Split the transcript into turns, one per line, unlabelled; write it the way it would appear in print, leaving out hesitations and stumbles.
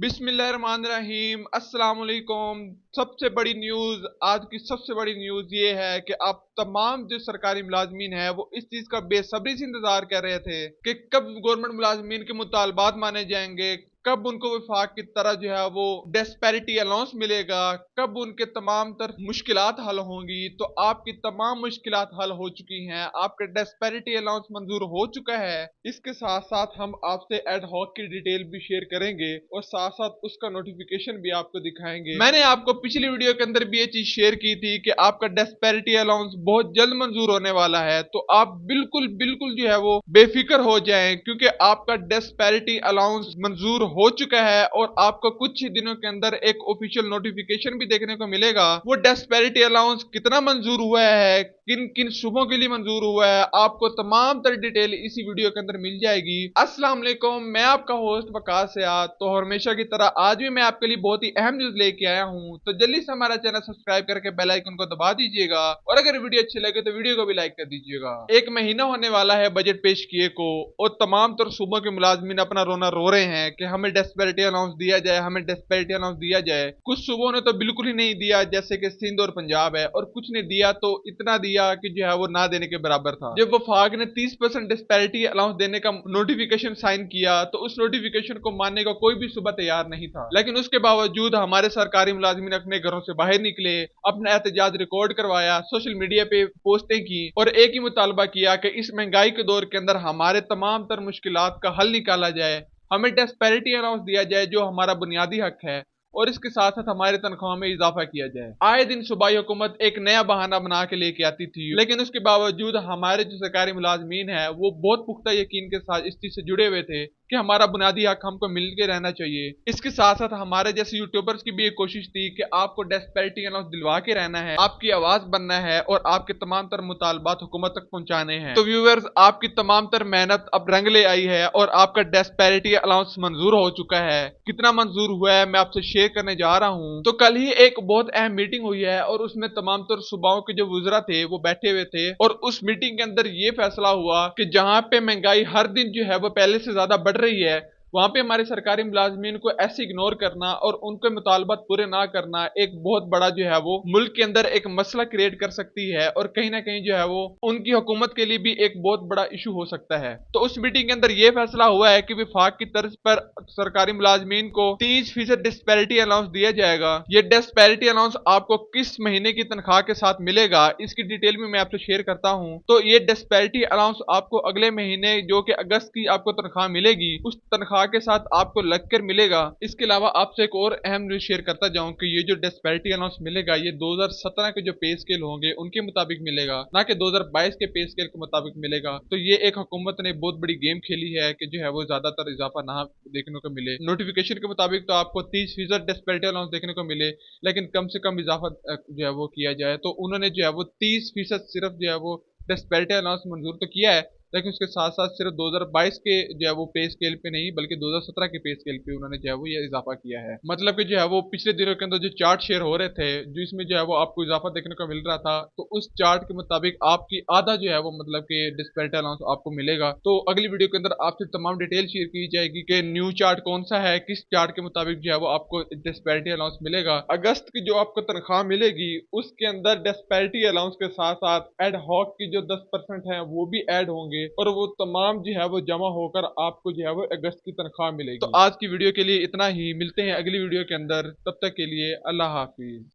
बिस्मिल्लाहिर्रहमानिर्रहीम अस्सलाम वालेकुम। सबसे बड़ी न्यूज़, आज की सबसे बड़ी न्यूज़ ये है कि अब तमाम जो सरकारी मुलाजमीन है वो इस चीज़ का बेसब्री से इंतजार कर रहे थे कि कब गवर्नमेंट मुलाजमीन के मुतालबात माने जाएंगे, कब उनको विफाक की तरह जो है वो डेस्पेरिटी अलाउंस मिलेगा, कब उनके तमाम तर मुश्किलात हल होंगी। तो आपकी तमाम मुश्किलात हल हो चुकी हैं, आपका डेस्पेरिटी अलाउंस मंजूर हो चुका है। इसके साथ साथ हम आपसे एड हॉक की डिटेल भी शेयर करेंगे और साथ साथ उसका नोटिफिकेशन भी आपको दिखाएंगे। मैंने आपको पिछली वीडियो के अंदर भी ये चीज शेयर की थी कि आपका डेस्पेरिटी अलाउंस बहुत जल्द मंजूर होने वाला है, तो आप बिल्कुल बिल्कुल जो है वो बेफिक्र हो जाएं, क्योंकि आपका डेस्पेरिटी अलाउंस मंजूर हो चुका है और आपको कुछ ही दिनों के अंदर एक ऑफिशियल नोटिफिकेशन भी देखने को मिलेगा। वो डेस्पेरिटी अलाउंस कितना मंजूर हुआ है, किन किन शुबों के लिए मंजूर हुआ है, आपको तमाम तर डिटेल इसी वीडियो के अंदर मिल जाएगी। अस्सलाम वालेकुम, मैं आपका होस्ट वकास याद। तो हमेशा की तरह आज भी मैं आपके लिए बहुत ही अहम न्यूज लेके आया हूं, तो जल्दी से हमारा चैनल सब्सक्राइब करके बेल आइकन को दबा दीजिएगा और अगर वीडियो अच्छी लगे तो वीडियो को भी लाइक कर दीजिएगा। एक महीना होने वाला है बजट पेश किए को और तमाम तर सूबों के मुलाजमीन अपना रोना रो रहे हैं कि हमें डेस्पेरिटी अलाउंस दिया जाए, हमें डेस्पेरिटी अलाउंस दिया जाए। कुछ सूबों ने तो बिल्कुल ही नहीं दिया, जैसे कि सिंध और पंजाब है, और कुछ ने दिया तो इतना दिया कि जो है वो ना देने के बराबर था। जब वफाक ने 30% डिस्पैरिटी अलाउंस देने का नोटिफिकेशन साइन किया तो उस नोटिफिकेशन को मानने का कोई भी सूबा तैयार नहीं था, लेकिन उसके बावजूद हमारे सरकारी मुलाजमीन अपने घरों से बाहर निकले, अपना एहतजाज रिकॉर्ड करवाया, सोशल मीडिया पे पोस्टें की और एक ही मुतालबा किया कि इस महंगाई के दौर के अंदर हमारे तमाम तर मुश्किलात का हल निकाला जाए, हमें डिस्पैरिटी अलाउंस दिया जाए जो हमारा बुनियादी हक है, और इसके साथ साथ हमारे तनख्वाह में इजाफा किया जाए। आए दिन सूबाई हुकूमत एक नया बहाना बना के लेके आती थी, लेकिन उसके बावजूद हमारे जो सरकारी मुलाजमीन है वो बहुत पुख्ता यकीन के साथ इस चीज से जुड़े हुए थे कि हमारा बुनियादी हक हमको मिल के रहना चाहिए। इसके साथ साथ हमारे जैसे यूट्यूबर्स की भी एक कोशिश थी कि आपको डेस्पेरिटी अलाउंस दिलवा के रहना है, आपकी आवाज बनना है और आपके तमाम तर मुतालबात हुकूमत तक पहुंचाने हैं। तो व्यूअर्स, आपकी तमाम तर मेहनत अब रंग ले आई है और आपका डेस्पेरिटी अलाउंस मंजूर हो चुका है। कितना मंजूर हुआ है मैं आपसे शेयर करने जा रहा हूं। तो कल ही एक बहुत अहम मीटिंग हुई है और उसमें तमाम तर सूबाओं के जो वुज़रा थे वो बैठे हुए थे और उस मीटिंग के अंदर ये फैसला हुआ कि जहां पे महंगाई हर दिन जो है वो पहले से ज्यादा बढ़ रही है, वहां पे हमारे सरकारी मुलाजमीन को ऐसे इग्नोर करना और उनके मुतालबात पूरे ना करना एक बहुत बड़ा जो है वो मुल्क के अंदर एक मसला क्रिएट कर सकती है और कहीं ना कहीं जो है वो उनकी हुकूमत के लिए भी एक बहुत बड़ा इशू हो सकता है। तो उस मीटिंग के अंदर यह फैसला हुआ है कि विफाक की तर्ज पर सरकारी मुलाजमीन को 30% डिस्पैरिटी अलाउंस दिया जाएगा। ये डिस्पैरिटी अलाउंस आपको किस महीने की तनख्वाह के साथ मिलेगा इसकी डिटेल भी मैं आपसे शेयर करता हूं। तो ये डिस्पैरिटी अलाउंस आपको अगले महीने जो कि अगस्त की आपको तनख्वाह मिलेगी उस तनख्वाह के साथ आपको लगकर मिलेगा। इसके अलावा आपसे एक और अहम न्यूज शेयर करता जाऊं कि ये जो डिस्पैरिटी अलाउंस मिलेगा ये 2017 के जो पे स्केल होंगे उनके मुताबिक मिलेगा, ना कि 2022 के पे स्केल के मुताबिक मिलेगा। तो ये एक हुकूमत ने बहुत बड़ी गेम खेली है कि जो है वो ज्यादातर इजाफा ना देखने को मिले। नोटिफिकेशन के मुताबिक तो आपको 30% डिस्पैरिटी अलाउंस देखने को मिले, लेकिन कम से कम इजाफा जो है वो किया जाए। तो उन्होंने जो है वो 30% सिर्फ जो है वो डिस्पैरिटी अलाउंस मंजूर तो किया है, लेकिन उसके साथ साथ सिर्फ 2022 के जो है वो पे स्केल पे नहीं बल्कि 2017 के पे स्केल पे उन्होंने जो है वो ये इजाफा किया है। मतलब कि जो है वो पिछले दिनों के अंदर जो चार्ट शेयर हो रहे थे जिसमें जो है वो आपको इजाफा देखने को मिल रहा था, तो उस चार्ट के मुताबिक आपकी आधा जो है वो मतलब कि डिस्पैरिटी अलाउंस आपको मिलेगा। तो अगली वीडियो के अंदर आपसे तमाम डिटेल शेयर की जाएगी कि न्यू चार्ट कौन सा है, किस चार्ट के मुताबिक जो है वो आपको डिस्पैरिटी अलाउंस मिलेगा। अगस्त की जो आपको तनख्वाह मिलेगी उसके अंदर डिस्पैरिटी अलाउंस के साथ साथ एड हॉक की जो 10% है वो भी ऐड होंगे और वो तमाम जो है वो जमा होकर आपको जो है वो अगस्त की तनख्वाह मिलेगी। तो आज की वीडियो के लिए इतना ही, मिलते हैं अगली वीडियो के अंदर, तब तक के लिए अल्लाह हाफिज।